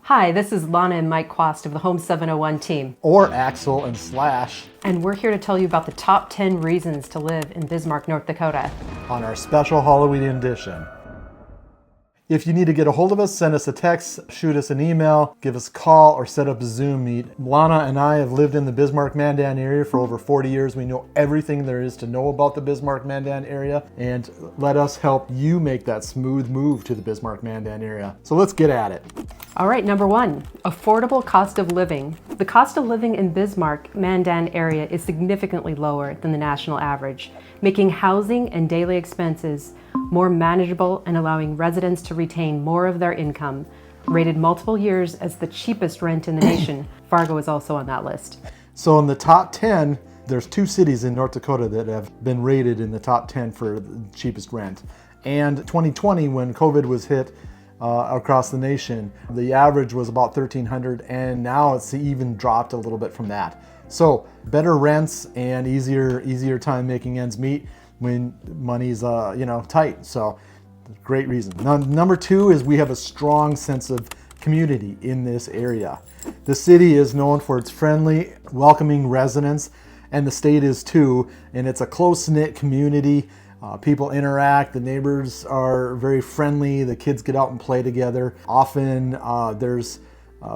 Hi, this is Lana and Mike Quast of the Home 701 team. Or Axel and Slash. And we're here to tell you about the top 10 reasons to live in Bismarck, North Dakota. On our special Halloween edition. If you need to get a hold of us, send us a text, shoot us an email, give us a call, or set up a Zoom meet. Lana and I have lived in the Bismarck Mandan area for over 40 years. We know everything there is to know about the Bismarck Mandan area, and let us help you make that smooth move to the Bismarck Mandan area. So let's get at it. All right, number one, affordable cost of living. The cost of living in Bismarck Mandan area is significantly lower than the national average, making housing and daily expenses more manageable and allowing residents to retain more of their income. Rated multiple years as the cheapest rent in the nation, Fargo is also on that list. So in the top 10, there's 2 cities in North Dakota that have been rated in the top 10 for the cheapest rent. And 2020, when COVID was hit across the nation, the average was about $1,300, and now it's even dropped a little bit from that. So better rents and easier time making ends meet when money's tight. So great reason. Now, number 2 is we have a strong sense of community in this area. The city is known for its friendly, welcoming residents, and the state is too, and it's a close-knit community. People interact, the neighbors are very friendly, the kids get out and play together. Often there's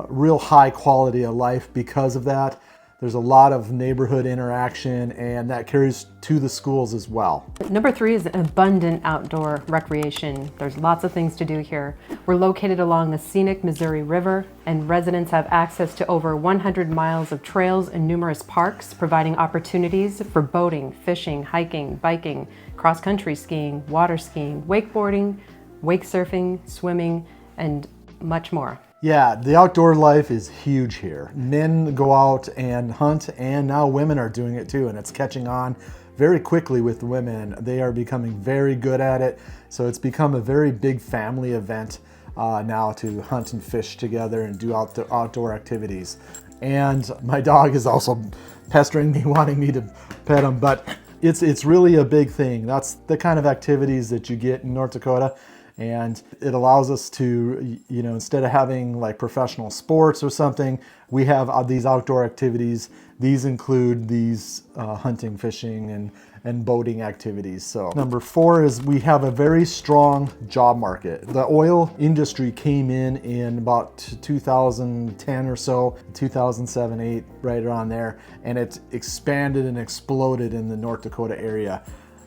real high quality of life because of that. There's a lot of neighborhood interaction, and that carries to the schools as well. Number 3 is abundant outdoor recreation. There's lots of things to do here. We're located along the scenic Missouri River, and residents have access to over 100 miles of trails and numerous parks, providing opportunities for boating, fishing, hiking, biking, cross-country skiing, water skiing, wakeboarding, wake surfing, swimming, and much more. Yeah, the outdoor life is huge here. Men go out and hunt, and now women are doing it too, and it's catching on very quickly with women. They are becoming very good at it, so it's become a very big family event now to hunt and fish together and do outdoor activities. And my dog is also pestering me, wanting me to pet him, but it's really a big thing. That's the kind of activities that you get in North Dakota. And it allows us to, instead of having like professional sports or something, we have these outdoor activities. These include these hunting, fishing, and boating activities. So number 4 is we have a very strong job market. The oil industry came in about 2010 or so, 2007, 8, right around there, and it expanded and exploded in the North Dakota area.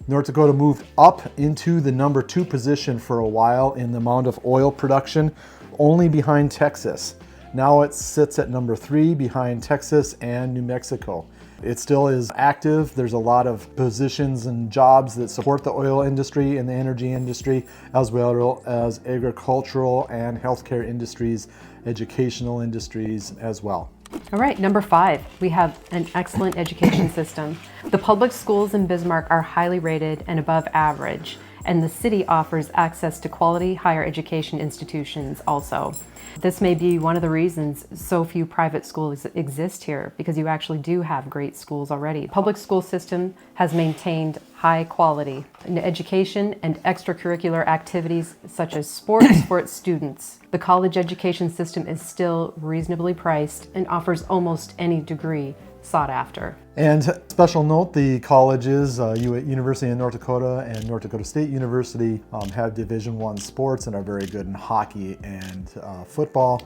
North Dakota moved up into the number 2 position for a while in the amount of oil production, only behind Texas. Now it sits at number 3 behind Texas and New Mexico. It still is active. There's a lot of positions and jobs that support the oil industry and the energy industry, as well as agricultural and healthcare industries, educational industries as well. All right, number 5, we have an excellent education system. The public schools in Bismarck are highly rated and above average, and the city offers access to quality higher education institutions also. This may be one of the reasons so few private schools exist here, because you actually do have great schools already. The public school system has maintained high quality in education and extracurricular activities such as sports for its students. The college education system is still reasonably priced and offers almost any degree sought after. And special note, the colleges, University of North Dakota and North Dakota State University have Division I sports and are very good in hockey and football.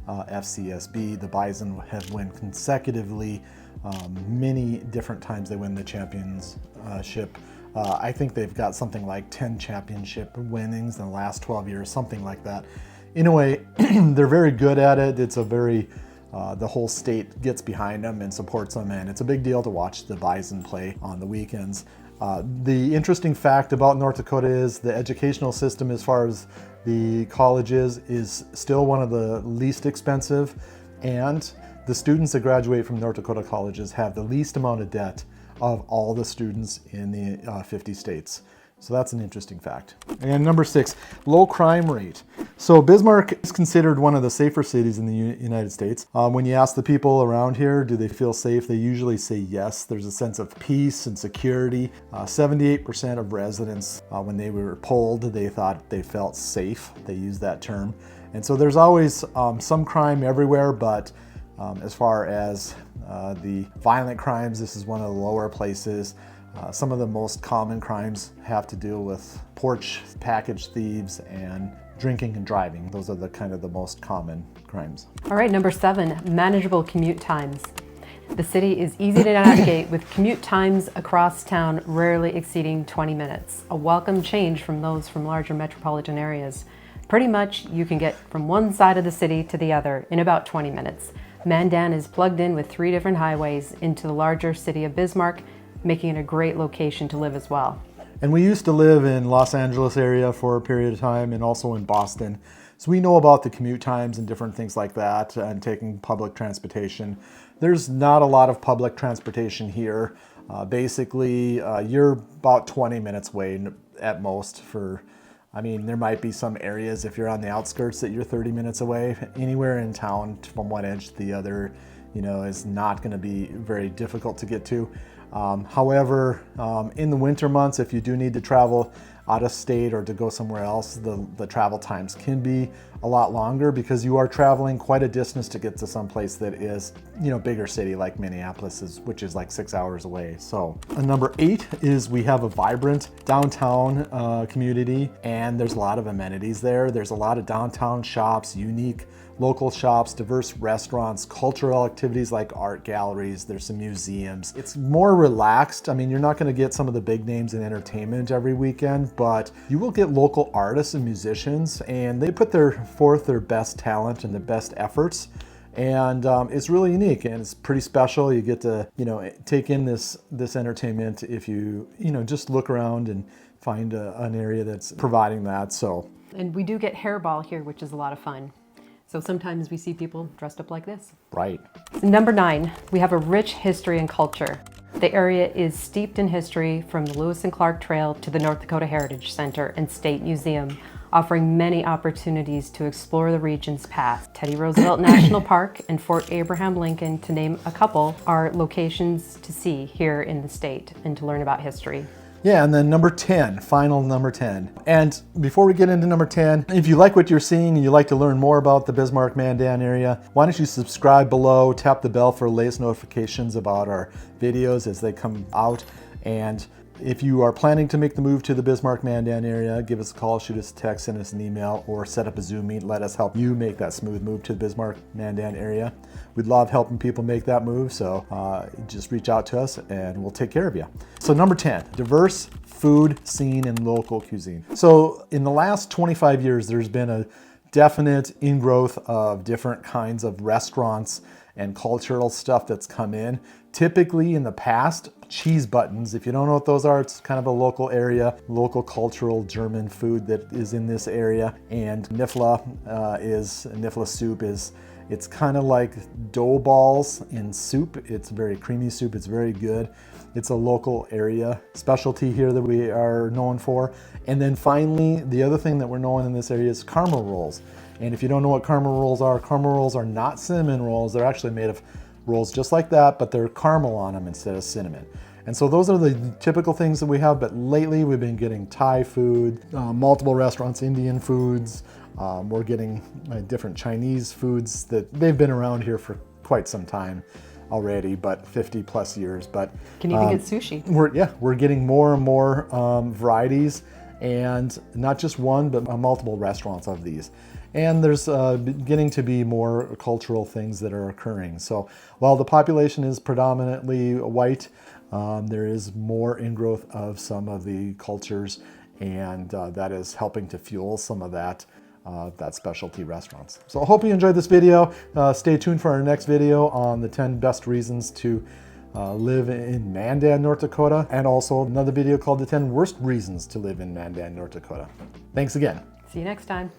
FCSB, the Bison have won consecutively many different times. They win the championship. I think they've got something like 10 championship winnings in the last 12 years, something like that. Anyway, they're very good at it. It's a very the whole state gets behind them and supports them, and it's a big deal to watch the Bison play on the weekends. The interesting fact about North Dakota is the educational system, as far as the colleges, is still one of the least expensive, and the students that graduate from North Dakota colleges have the least amount of debt of all the students in the 50 states. So that's an interesting fact. And number 6, low crime rate. So Bismarck is considered one of the safer cities in the United States. When you ask the people around here, do they feel safe? They usually say yes. There's a sense of peace and security. 78% of residents, when they were polled, they thought they felt safe. They used that term. And so there's always some crime everywhere, but as far as the violent crimes, this is one of the lower places. Some of the most common crimes have to do with porch package thieves and drinking and driving. Those are the kind of the most common crimes. All right, number 7, manageable commute times. The city is easy to navigate with commute times across town rarely exceeding 20 minutes, a welcome change from those from larger metropolitan areas. Pretty much you can get from one side of the city to the other in about 20 minutes. Mandan is plugged in with 3 different highways into the larger city of Bismarck, making it a great location to live as well. And we used to live in Los Angeles area for a period of time and also in Boston. So we know about the commute times and different things like that and taking public transportation. There's not a lot of public transportation here. Basically, you're about 20 minutes away at most for, I mean, there might be some areas if you're on the outskirts that you're 30 minutes away. Anywhere in town from one edge to the other, you know, is not going to be very difficult to get to. However, in the winter months, if you do need to travel out of state or to go somewhere else, the travel times can be a lot longer because you are traveling quite a distance to get to some place that is, you know, bigger city like Minneapolis, which is like 6 hours away. So number 8 is we have a vibrant downtown community, and there's a lot of amenities there. There's a lot of downtown shops, unique local shops, diverse restaurants, cultural activities like art galleries. There's some museums. It's more relaxed. I mean, you're not going to get some of the big names in entertainment every weekend, but you will get local artists and musicians, and they put forth their best talent and their best efforts. And it's really unique and it's pretty special. You get to, you know, take in this entertainment if you know, just look around and find an area that's providing that. So, and we do get hairball here, which is a lot of fun. So sometimes we see people dressed up like this. Right. Number 9, we have a rich history and culture. The area is steeped in history from the Lewis and Clark Trail to the North Dakota Heritage Center and State Museum, offering many opportunities to explore the region's past. Teddy Roosevelt National Park and Fort Abraham Lincoln, to name a couple, are locations to see here in the state and to learn about history. Yeah, and then number 10, final number 10. And before we get into number 10, if you like what you're seeing and you'd like to learn more about the Bismarck Mandan area, why don't you subscribe below, tap the bell for latest notifications about our videos as they come out. And if you are planning to make the move to the Bismarck Mandan area, give us a call, shoot us a text, send us an email, or set up a Zoom meet. Let us help you make that smooth move to the Bismarck Mandan area. We'd love helping people make that move, so just reach out to us and we'll take care of you. So number 10, diverse food scene and local cuisine. So in the last 25 years, there's been a definite ingrowth of different kinds of restaurants and cultural stuff that's come in. Typically in the past, cheese buttons, if you don't know what those are, it's kind of a local area, local cultural German food that is in this area. And Nifla soup it's kind of like dough balls in soup. It's very creamy soup, it's very good. It's a local area specialty here that we are known for. And then finally, the other thing that we're known in this area is caramel rolls. And if you don't know what caramel rolls are not cinnamon rolls. They're actually made of rolls just like that, but they're caramel on them instead of cinnamon. And so those are the typical things that we have, but lately we've been getting Thai food, multiple restaurants, Indian foods. We're getting different Chinese foods that they've been around here for quite some time already, but 50 plus years. But can even get sushi. We're getting more and more varieties, and not just one, but multiple restaurants of these. And there's beginning to be more cultural things that are occurring. So while the population is predominantly white, there is more ingrowth of some of the cultures, and that is helping to fuel some of that specialty restaurants. So I hope you enjoyed this video. Stay tuned for our next video on the 10 best reasons to live in Mandan, North Dakota, and also another video called the 10 worst reasons to live in Mandan, North Dakota. Thanks again. See you next time.